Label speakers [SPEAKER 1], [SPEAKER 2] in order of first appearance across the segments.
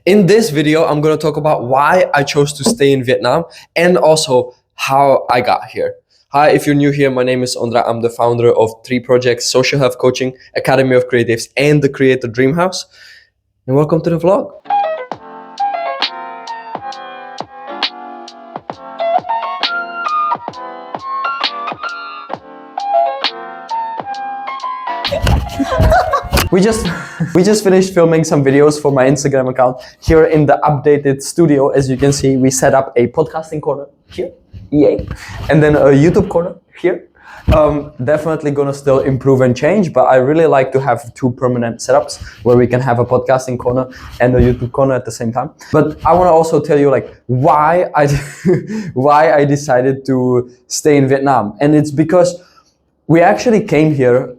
[SPEAKER 1] In this video, I'm going to talk about why I chose to stay in Vietnam and also how I got here. Hi, if you're new here, my name is Ondra. I'm the founder of 3 projects, Social Health Coaching, Academy of Creatives, and the Creator Dream House. And welcome to the vlog. We just finished filming some videos for my Instagram account. Here in the updated studio, as you can see, we set up a podcasting corner here, yay, and then a YouTube corner here. Definitely gonna still improve and change, but I really like to have 2 permanent setups where we can have a podcasting corner and a YouTube corner at the same time. But I want to also tell you why I decided to stay in Vietnam, and it's because we actually came here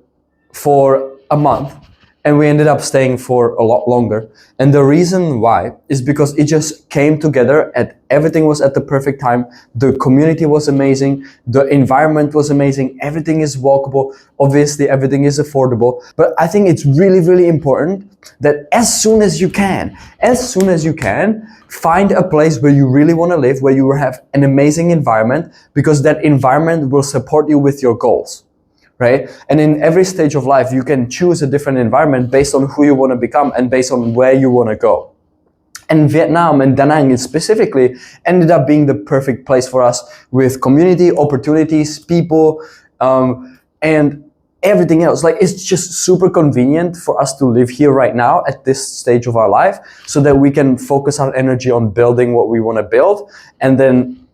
[SPEAKER 1] for a month. And we ended up staying for a lot longer. And the reason why is because it just came together and everything was at the perfect time. The community was amazing. The environment was amazing. Everything is walkable. Obviously, everything is affordable. But I think it's really, really important that as soon as you can, find a place where you really want to live, where you have an amazing environment, because that environment will support you with your goals. Right? And in every stage of life, you can choose a different environment based on who you want to become and based on where you want to go. And Vietnam and Da Nang specifically ended up being the perfect place for us with community, opportunities, people, and everything else. It's just super convenient for us to live here right now at this stage of our life so that we can focus our energy on building what we want to build and then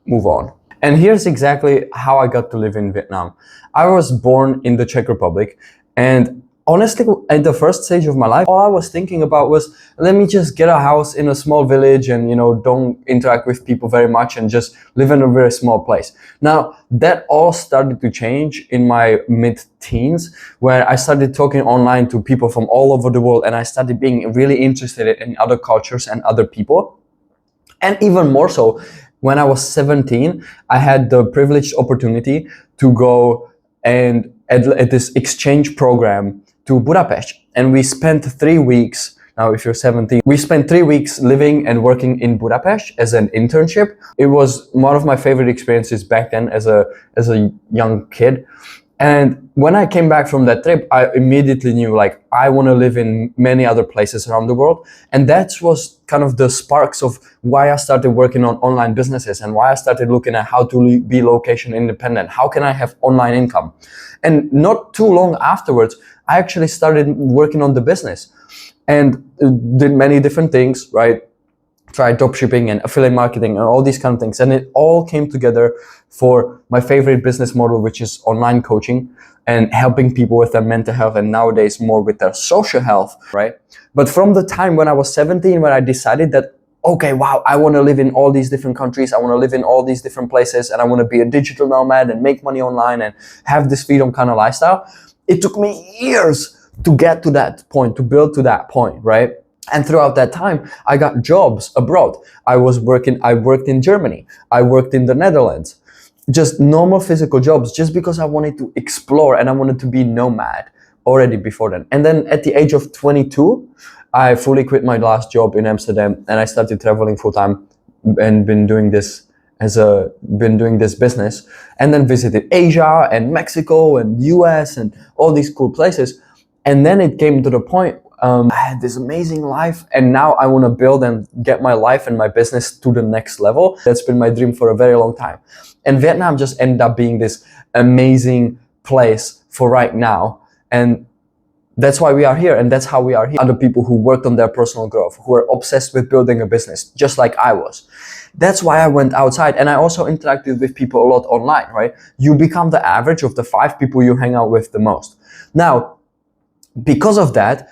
[SPEAKER 1] move on. And here's exactly how I got to live in Vietnam. I was born in the Czech Republic, and honestly, at the first stage of my life, all I was thinking about was, let me just get a house in a small village and, don't interact with people very much and just live in a very small place. Now, that all started to change in my mid-teens, where I started talking online to people from all over the world, and I started being really interested in other cultures and other people. And even more so, when I was 17, I had the privileged opportunity to go and at this exchange program to Budapest. And we spent 3 weeks, now if you're 17, we spent 3 weeks living and working in Budapest as an internship. It was one of my favorite experiences back then as a young kid. And when I came back from that trip, I immediately knew I want to live in many other places around the world. And that was kind of the sparks of why I started working on online businesses and why I started looking at how to be location independent. How can I have online income? And not too long afterwards, I actually started working on the business and did many different things, right? Tried dropshipping and affiliate marketing and all these kind of things. And it all came together for my favorite business model, which is online coaching and helping people with their mental health and nowadays more with their social health, right? But from the time when I was 17, when I decided that, okay, wow, I want to live in all these different countries, I want to live in all these different places, and I want to be a digital nomad and make money online and have this freedom kind of lifestyle, it took me years to get to that point, to build to that point, right? And throughout that time, I got jobs abroad. I worked in Germany. I worked in the Netherlands. Just normal physical jobs, just because I wanted to explore and I wanted to be nomad already before then. And then at the age of 22, I fully quit my last job in Amsterdam and I started traveling full time and been doing this business, and then visited Asia and Mexico and US and all these cool places. And then it came to the point I had this amazing life, and now I want to build and get my life and my business to the next level. That's been my dream for a very long time. And Vietnam just ended up being this amazing place for right now. And that's why we are here, and that's how we are here. Other people who worked on their personal growth, who are obsessed with building a business, just like I was. That's why I went outside, and I also interacted with people a lot online, right? You become the average of the 5 people you hang out with the most. Now, because of that,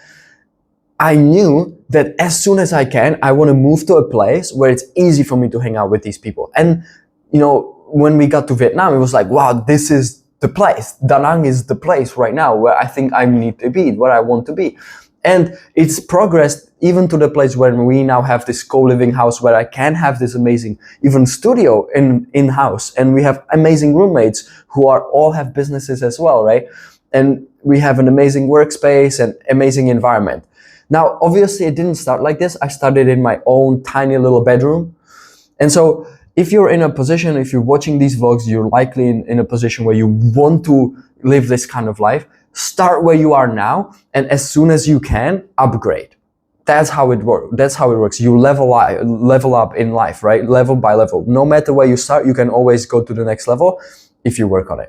[SPEAKER 1] I knew that as soon as I can, I want to move to a place where it's easy for me to hang out with these people. And, when we got to Vietnam, it was like, wow, this is the place. Da Nang is the place right now where I think I need to be, where I want to be. And it's progressed even to the place where we now have this co-living house where I can have this amazing even studio in-house. And we have amazing roommates who all have businesses as well, right? And we have an amazing workspace and amazing environment. Now, obviously, it didn't start like this. I started in my own tiny little bedroom. And so if you're in a position, if you're watching these vlogs, you're likely in a position where you want to live this kind of life. Start where you are now, and as soon as you can, upgrade. That's how it works. That's how it works. You level up in life, right? Level by level. No matter where you start, you can always go to the next level if you work on it.